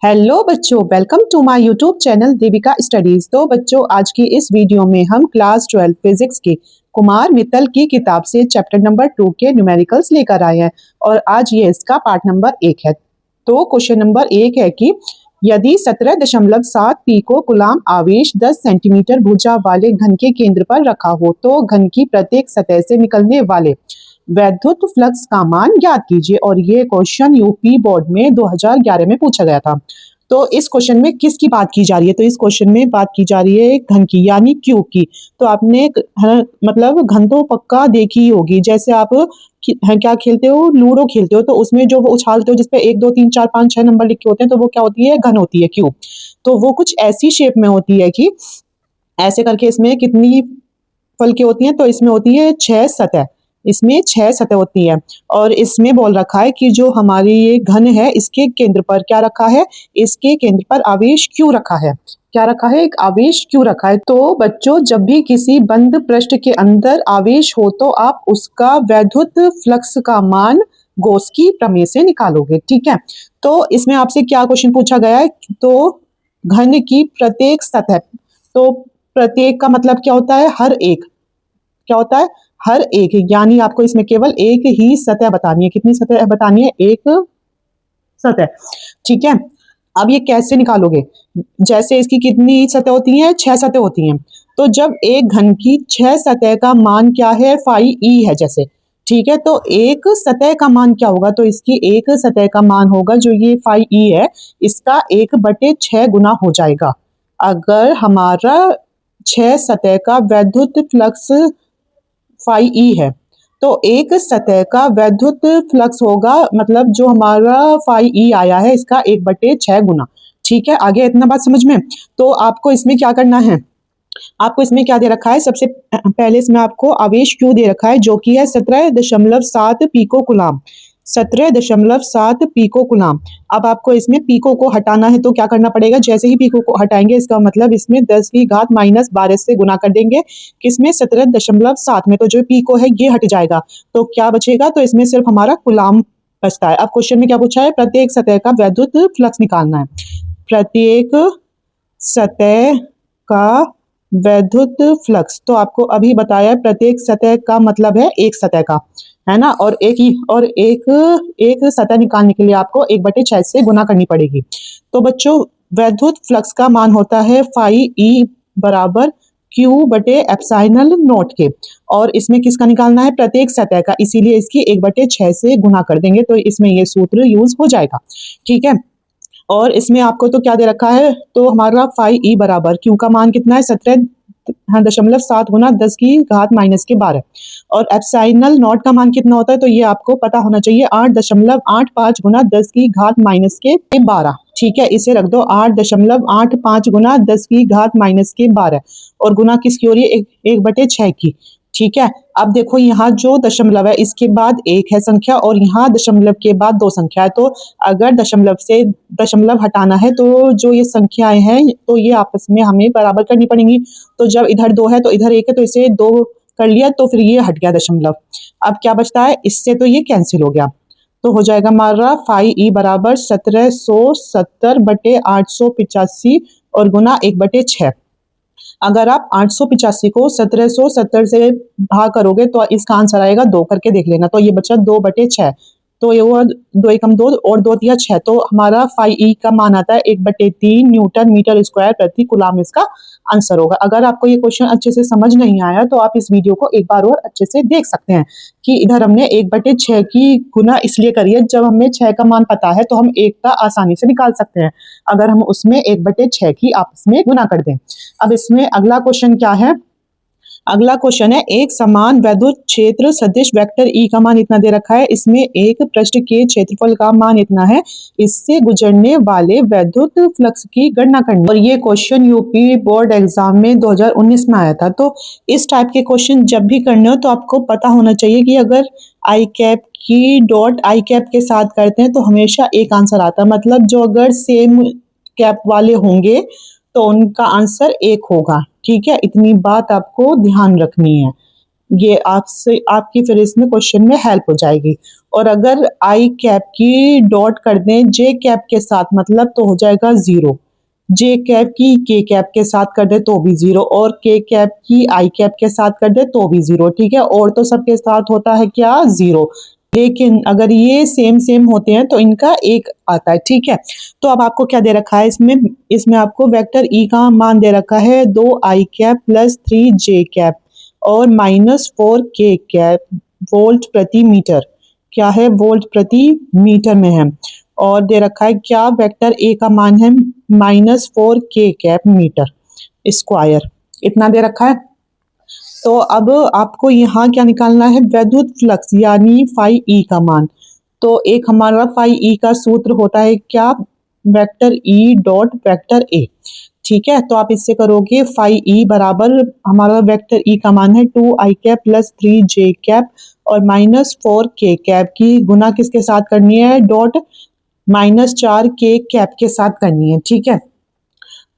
Hello बच्चों, welcome to my YouTube channel Devika studies. तो बच्चों, आज की इस वीडियो में हम क्लास 12 फिजिक्स के कुमार मित्तल की किताब से चैप्टर नंबर 2 के न्यूमेरिकल्स लेकर आए हैं और आज ये इसका पार्ट नंबर 1 है। तो क्वेश्चन नंबर 1 है कि यदि 17.7 पीको कूलाम आवेश 10 सेंटीमीटर भुजा वाले घन के केंद्र पर रखा हो तो घन की प्रत्येक सतह से निकलने वाले वैद्युत फ्लक्स का मान ज्ञात कीजिए। और ये क्वेश्चन यूपी बोर्ड में 2011 में पूछा गया था। तो इस क्वेश्चन में किसकी बात की जा रही है? तो इस क्वेश्चन में बात की जा रही है घन की, यानी क्यूब की। तो आपने मतलब घन तो पक्का देखी ही होगी। जैसे आप क्या खेलते हो, लूडो खेलते हो, तो उसमें जो वो उछालते हो जिसपे 1 2 3 4 5 6 नंबर लिखे होते हैं, तो वो क्या होती है? घन होती है, क्यूब। तो वो कुछ ऐसी शेप में होती है कि ऐसे करके इसमें कितनी फलके होती हैं? तो इसमें होती है 6 सतह। इसमें 6 सतह होती है और इसमें बोल रखा है कि जो हमारी ये घन है इसके केंद्र पर क्या रखा है? इसके केंद्र पर आवेश क्यों रखा है? क्या रखा है? एक आवेश क्यों रखा है? तो बच्चों, जब भी किसी बंद पृष्ठ के अंदर आवेश हो तो आप उसका वैद्युत फ्लक्स का मान गॉस की प्रमेय से निकालोगे। ठीक है, तो इसमें आपसे क्या क्वेश्चन पूछा गया है? तो घन की प्रत्येक सतह, तो प्रत्येक का मतलब क्या होता है? हर एक। क्या होता है? हर एक, यानी आपको इसमें केवल एक ही सतह बतानी है। कितनी सतह बतानी है? एक सतह। ठीक है, अब ये कैसे निकालोगे? जैसे इसकी कितनी सतह होती हैं? 6 सतह होती हैं। तो जब एक घन की 6 सतह का मान क्या है? फाई ई है जैसे। ठीक है, तो एक सतह का मान क्या होगा? तो इसकी एक सतह का मान होगा, जो ये फाई ई है, इसका 1/6 गुना हो जाएगा। अगर हमारा 6 सतह का वैद्युत फ्लक्स फाई ई है तो एक सतह का वैद्युत फ्लक्स होगा, मतलब जो हमारा फाई ई आया है इसका 1/6 गुना। ठीक है, आगे इतना बात समझ में? तो आपको इसमें क्या करना है? आपको इसमें क्या दे रखा है? सबसे पहले इसमें आपको आवेश क्यू दे रखा है, जो कि है 17.7 पीको कुलाम। 17.7 पीको कुलाम। अब आपको इसमें पीको को हटाना है तो क्या करना पड़ेगा? जैसे ही पीको को हटाएंगे, इसका मतलब इसमें 10 की घात -12 से गुना कर देंगे। किसमें? 17.7 में। तो जो पीको है ये हट जाएगा, तो क्या बचेगा? तो इसमें सिर्फ हमारा कुलाम बचता है। अब क्वेश्चन में क्या पूछा है? प्रत्येक सतह का वैद्युत फ्लक्स निकालना है। प्रत्येक सतह का वैद्युत फ्लक्स, तो आपको अभी बताया है प्रत्येक सतह का मतलब है एक सतह का, है ना? और एक सतह निकालने के लिए आपको 1/6 से गुना करनी पड़ेगी। तो बच्चों, वैद्युत फ्लक्स का मान होता है फाई ई बराबर क्यू बटे एप्सिलॉन नॉट के। और इसमें किसका निकालना है? प्रत्येक सतह का, इसीलिए इसकी 1/6 से गुना कर देंगे तो इसमें ये सूत्र यूज हो जाएगा। ठीक है, और इसमें आपको तो क्या दे रखा है? तो हमारा फाई ई बराबर क्यू का मान कितना है? 17.7 गुना 10 की घात -12। और एप्सिलॉन नॉट का मान कितना होता है? तो ये आपको पता होना चाहिए, 8.85 गुना 10 की घात -12। ठीक है, इसे रख दो 8.85 गुना 10 की घात -12 और गुना किसकी हो रही है? 1/6 की। ठीक है, अब देखो यहाँ जो दशमलव है इसके बाद एक है संख्या और यहाँ दशमलव के बाद 2 संख्या है। तो अगर दशमलव से दशमलव हटाना है तो जो ये संख्याएं हैं तो ये आपस में हमें बराबर करनी पड़ेंगी। तो जब इधर 2 है तो इधर 1 है, तो इसे 2 कर लिया तो फिर ये हट गया दशमलव। अब क्या बचता है? इससे तो ये कैंसिल हो गया, तो हो जाएगा हमारा फाई ई बराबर 1770/885 और गुना 1/6। अगर आप 885 को 1770 से भाग करोगे तो इसका आंसर आएगा 2। करके देख लेना। तो ये बचा 2/6। तो ये हुआ 2 एकम 2 और 2 तिया 6। तो हमारा फाई ई का मान आता है 1/3 न्यूटन मीटर स्क्वायर प्रति कूलाम। इसका आंसर होगा। अगर आपको ये क्वेश्चन अच्छे से समझ नहीं आया तो आप इस वीडियो को एक बार और अच्छे से देख सकते हैं कि इधर हमने 1/6 की गुना इसलिए करी है, जब हमें 6 का मान पता है तो हम 1 का आसानी से निकाल सकते हैं अगर हम उसमें 1/6 की आपस में गुना कर दें। अब इसमें अगला क्वेश्चन क्या है? अगला क्वेश्चन है, एक समान वैद्युत क्षेत्र सदिश वेक्टर ई का मान इतना दे रखा है। इसमें एक पृष्ठ के क्षेत्रफल का मान इतना है, इससे गुजरने वाले वैद्युत फ्लक्स की गणना करनी। और ये क्वेश्चन यूपी बोर्ड एग्जाम में 2019 में आया था। तो इस टाइप के क्वेश्चन जब भी करने हो तो आपको पता होना चाहिए कि अगर आई कैप की डॉट आई कैप के साथ करते हैं तो हमेशा एक आंसर आता है। मतलब जो अगर सेम कैप वाले होंगे तो उनका आंसर एक होगा। ठीक है, इतनी बात आपको ध्यान रखनी है। ये आपसे आपकी फिर इसमें क्वेश्चन में हेल्प हो जाएगी। और अगर आई कैप की डॉट कर दें जे कैप के साथ मतलब तो हो जाएगा जीरो। जे कैप की के कैप के साथ कर दे तो भी जीरो, और के कैप की आई कैप के साथ कर दे तो भी जीरो। ठीक है, और तो सबके साथ होता है क्या, जीरो। लेकिन अगर ये सेम सेम होते हैं तो इनका एक आता है। ठीक है, तो अब आपको क्या दे रखा है इसमें, इसमें आपको वेक्टर ई का मान दे रखा है 2 i cap plus 3 j cap और -4 k कैप वोल्ट प्रति मीटर। क्या है, वोल्ट प्रति मीटर में है। और दे रखा है क्या, वेक्टर ए का मान है -4 k कैप मीटर स्क्वायर, इतना दे रखा है। तो अब आपको यहाँ क्या निकालना है, वैद्युत फ्लक्स यानी फाई ई का मान। तो एक हमारा फाई ई का सूत्र होता है क्या, vector E dot vector A. ठीक है, तो आप इससे करोगे फाई ई बराबर हमारा वेक्टर ई का मान है 2 i cap plus 3 j cap और -4 k कैप की गुना किसके साथ करनी है, डॉट -4 k कैप के साथ करनी है। ठीक है,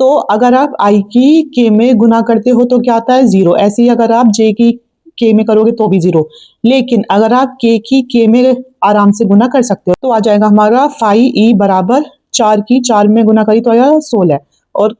तो अगर आप आई की के में गुना करते हो तो क्या आता है, जीरो। ऐसे ही अगर आप जे की के में करोगे तो भी जीरो। लेकिन अगर आप के की के में आराम से गुना कर सकते हो तो आ जाएगा हमारा फाई ई बराबर 4 में गुना करी तो आया 16 और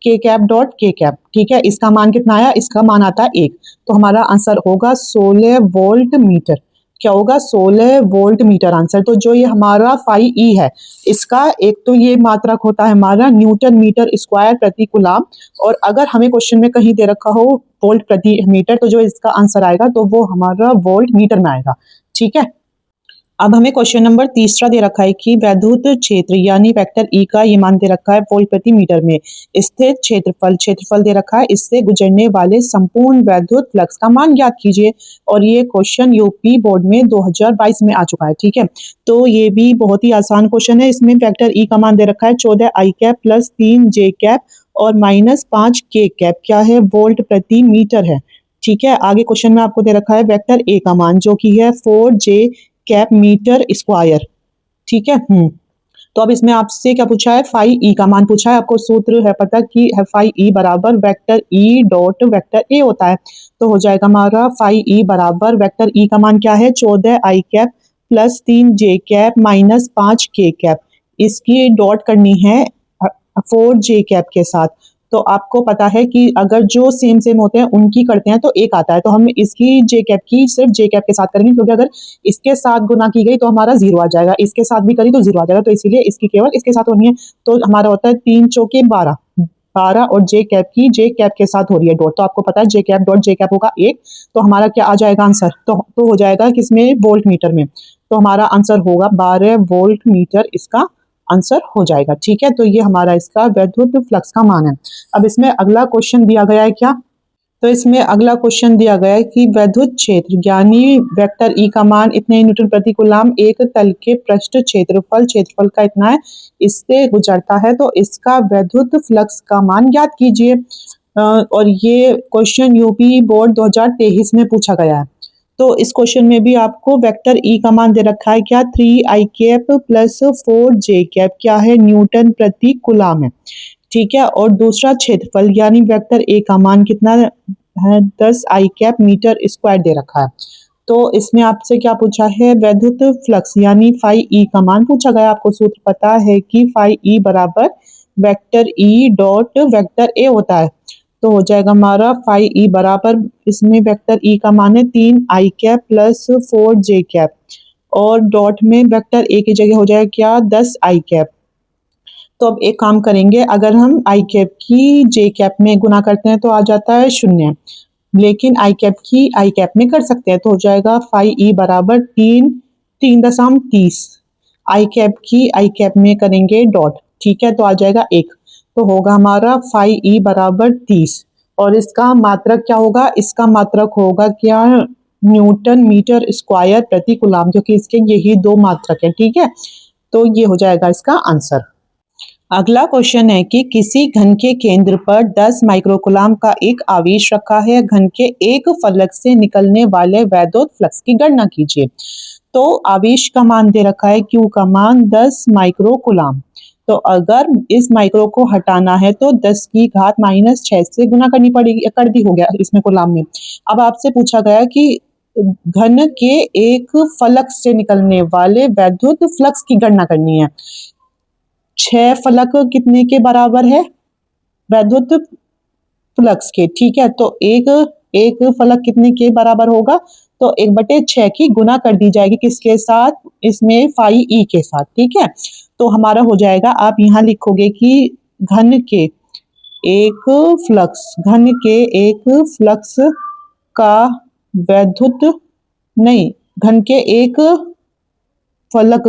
के कैप डॉट के कैप। ठीक है, इसका मान कितना आया, इसका मान आता है 1। तो हमारा आंसर होगा 16 वोल्ट मीटर। क्या होगा, 16 वोल्ट मीटर आंसर। तो जो ये हमारा फाई ई है, इसका एक तो ये मात्रक होता है हमारा न्यूटन मीटर स्क्वायर प्रति कूलाम, और अगर हमें क्वेश्चन में कहीं दे रखा हो वोल्ट प्रति मीटर तो जो इसका आंसर आएगा तो वो हमारा वोल्ट मीटर में आएगा। ठीक है, अब हमें क्वेश्चन नंबर तीसरा दे रखा है कि वैद्युत क्षेत्र यानी वेक्टर ई का ये मान दे रखा है वोल्ट प्रति मीटर में स्थित क्षेत्रफल दे रखा है, इससे गुजरने वाले संपूर्ण वैद्युत फ्लक्स का मान ज्ञात कीजिए। और ये क्वेश्चन यूपी बोर्ड में 2022 में आ चुका है। ठीक है, तो ये भी बहुत ही आसान क्वेश्चन है। इसमें वेक्टर ई का मान दे रखा है 14 i cap plus 3 j cap और -5 k कैप। क्या है, वोल्ट प्रति मीटर है। ठीक है, आगे क्वेश्चन में आपको दे रखा है वेक्टर ए का मान जो कि है 4 j कैप मीटर स्क्वायर। ठीक है, तो अब इसमें आपसे क्या पूछा है, फाई ई का मान पूछा है। आपको सूत्र है पता कि फाई ई बराबर vector E dot vector A होता है। तो हो जाएगा हमारा फाई ई बराबर वेक्टर ई का मान क्या है, 14 i cap plus 3 j cap -5 k cap. इसकी डॉट करनी है 4 j कैप के साथ। तो आपको पता है कि अगर जो सेम सेम होते हैं उनकी करते हैं तो एक आता है, तो हम इसकी जे कैप की सिर्फ जे कैप के साथ करेंगे, क्योंकि अगर इसके साथ गुना की गई तो हमारा जीरो आ जाएगा, इसके साथ भी करी तो जीरो आ जाएगा, तो इसीलिए इसकी केवल इसके साथ होनी है। तो हमारा होता है 3 चौके 12 12 और जे कैप की जे कैप के साथ हो रही है डॉट, तो आपको पता है जे कैप डॉट जे कैप होगा 1। तो हमारा क्या आ जाएगा आंसर, तो हो जाएगा किसमें, वोल्ट मीटर में। तो हमारा आंसर होगा 12 वोल्ट मीटर, इसका आंसर हो जाएगा। ठीक है, तो ये हमारा इसका वैद्युत फ्लक्स का मान है। अब इसमें अगला क्वेश्चन दिया गया है क्या, तो इसमें अगला क्वेश्चन दिया गया है कि वैद्युत क्षेत्र यानी वेक्टर ई का मान इतने न्यूटन प्रति कूलाम एक तल के पृष्ठ क्षेत्रफल का इतना है, इससे गुजरता है, तो इसका वैद्युत फ्लक्स का मान ज्ञात कीजिए। और ये क्वेश्चन यूपी बोर्ड 2023 में पूछा गया है। तो इस क्वेश्चन में भी आपको वेक्टर ई का मान दे रखा है क्या, 3 i cap plus 4 j cap. क्या है, न्यूटन प्रति कूलाम है। ठीक है, और दूसरा क्षेत्रफल यानी वेक्टर ए का मान कितना है, 10 i कैप मीटर स्क्वायर दे रखा है। तो इसमें आपसे क्या पूछा है, वैद्युत फ्लक्स यानी फाई ई का मान पूछा गया। आपको सूत्र पता है कि फाई ई बराबर vector E dot vector A होता है। तो हो जाएगा हमारा फाई ई बराबर, इसमें वेक्टर ई का मान है 3 i cap plus 4 j cap और डॉट में वेक्टर ए की जगह हो जाएगा क्या, 10 i कैप। तो अब एक काम करेंगे, अगर हम आई कैप की जे कैप में गुना करते हैं तो आ जाता है 0, लेकिन आई कैप की आई कैप में कर सकते हैं तो हो जाएगा फाई ई बराबर 3.30। आई कैप की आई कैप में करेंगे डॉट। ठीक है, तो आ जाएगा 1। तो होगा हमारा फाई ई बराबर 30 और इसका मात्रक क्या होगा, इसका मात्रक होगा क्या, न्यूटन मीटर स्क्वायर प्रति कूलाम, जो कि इसके यही दो मात्रक है। ठीक है, तो ये हो जाएगा इसका आंसर। अगला क्वेश्चन है कि किसी घन के केंद्र पर 10 माइक्रोकूलाम का एक आवेश रखा है, घन के एक फलक से निकलने वाले वैद्युत फ्लक्स की गणना कीजिए। तो आवेश का मान दे रखा है Q का मान 10 माइक्रोकूलाम। तो अगर इस माइक्रो को हटाना है तो 10 की घात माइनस 6 से गुना करनी पड़ेगी, कर दी हो गया इसमें कोलाम में। अब आपसे पूछा गया कि घन के एक फलक से निकलने वाले वैद्युत फ्लक्स की गणना करनी है। 6 फलक कितने के बराबर है? वैद्युत फ्लक्स के, ठीक है। तो एक फलक कितने के बराबर होगा? तो 1/6 की गुना कर दी जाएगी किसके साथ? इसमें फाई ई के साथ, ठीक है। तो हमारा हो जाएगा, आप यहाँ लिखोगे कि घन के एक फ्लक्स का वैद्युत, नहीं, घन के एक फलक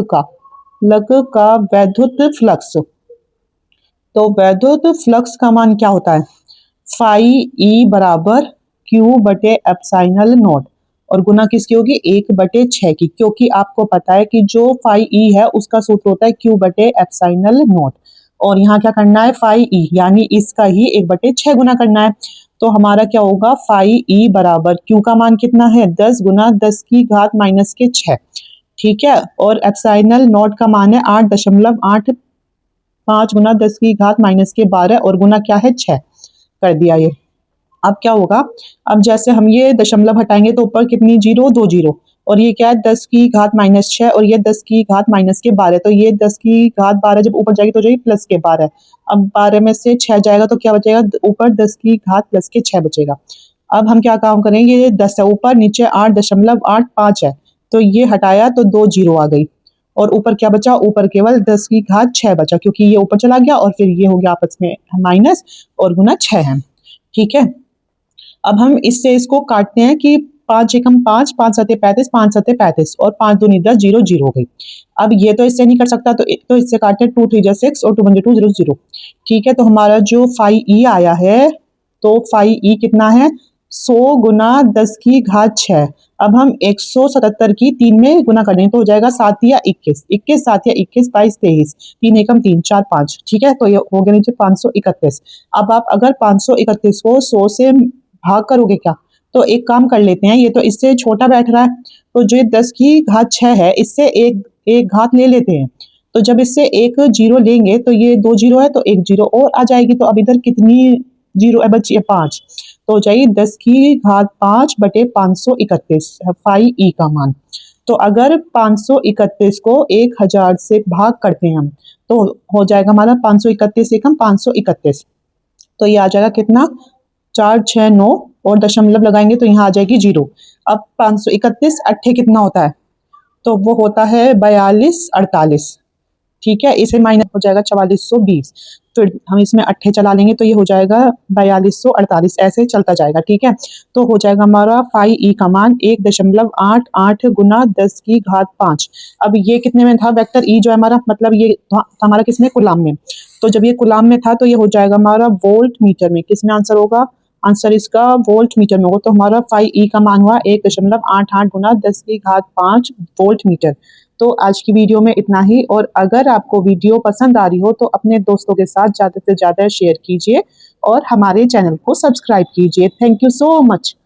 का वैद्युत फ्लक्स। तो वैद्युत फ्लक्स का मान क्या होता है? फाई ई बराबर क्यू बटे एप्सिलॉन नॉट, और गुना किसकी होगी? 1/6 की, क्योंकि आपको पता है कि जो फाई ई है उसका सूत्र होता है क्यू बटे एप्सिलॉन नॉट, और यहाँ क्या करना है? फाई ई यानी इसका ही 1/6 गुना करना है। तो हमारा क्या होगा? फाई ई बराबर क्यू का मान कितना है? 10 गुना 10 की घात माइनस के 6, ठीक है। और एप्सिलॉन नॉट का मान है 8.85 गुना 10 की घात माइनस के 12, और गुना क्या है? 6 कर दिया ये। अब क्या होगा? अब जैसे हम ये दशमलव हटाएंगे तो ऊपर कितनी जीरो? 2 जीरो, और ये क्या है? 10 की घात माइनस 6, और ये 10 की घात माइनस के 12, तो ये 10 की घात 12 जब ऊपर जाएगी तो जाएगी प्लस के 12। अब 12 में से 6 जाएगा तो क्या बचेगा? ऊपर 10 की घात प्लस के 6 बचेगा। अब हम क्या काम करेंगे? ये 10 है ऊपर, नीचे 8.85 है, तो ये हटाया तो 2 जीरो आ गई, और ऊपर क्या बचा? ऊपर केवल 10 की घात 6 बचा, क्योंकि ये ऊपर चला गया और फिर ये हो गया आपस में माइनस, और गुना 6 है, ठीक है। अब हम इससे इसको काटते हैं कि 5 एकम 5, 5 सते 35, 5 सते 35, और 5 दूनी 10, 0 0 हो गई। अब ये तो इससे नहीं कर सकता, तो इससे काटते हैं, 2 3 जा 6 और 2 1 2 0 0, ठीक है। तो हमारा जो फाई ई आया है, तो फाई ई कितना है? 100 गुना 10 की घात 6। अब हम 177 की 3 में गुना कर देंगे तो हो जाएगा 7 या 21, 21 7 या 21, 22 23, 3 एकम 3 4 5, ठीक है। तो ये हो गया नीचे 531। अब आप अगर 531 को 100 से भाग करोगे क्या? तो एक काम कर लेते हैं, ये तो इससे छोटा बैठ रहा है, तो जो 10 की घात 6 है इससे एक घात ले लेते हैं। तो जब इससे एक जीरो लेंगे तो ये 2 जीरो है, तो एक जीरो और आ जाएगी, तो अब इधर कितनी जीरो बची है? 5, तो हो जाएगी 10 की घात 5 बटे 531 फाई ई का मान। तो अगर 531 को 1000 से भाग करते हैं हम, तो हो जाएगा हमारा 531 एकम 531, तो ये आ जाएगा कितना? 4 6 9, और दशमलव लगाएंगे तो यहाँ आ जाएगी 0। अब 531 अट्ठे कितना होता है? तो वो होता है 42 48, ठीक है। इसे माइनस हो जाएगा 4420, फिर हम इसमें अट्ठे चला लेंगे तो ये हो जाएगा 4248, ऐसे चलता जाएगा, ठीक है। तो हो जाएगा हमारा फाई ई का मान 1.88 गुना 10 की घात 5। अब ये कितने में था? वेक्टर ई जो है हमारा, मतलब ये हमारा किसमें? कुलाम में। तो जब ये कुलाम में था तो ये हो जाएगा हमारा वोल्ट मीटर में। किसमें आंसर होगा? आंसर इसका वोल्ट मीटर में होगा। तो हमारा फाई ई का मान हुआ 1.88 गुना 10 की घात 5 वोल्ट मीटर। तो आज की वीडियो में इतना ही, और अगर आपको वीडियो पसंद आ रही हो तो अपने दोस्तों के साथ ज़्यादा से ज़्यादा शेयर कीजिए और हमारे चैनल को सब्सक्राइब कीजिए। Thank you so much.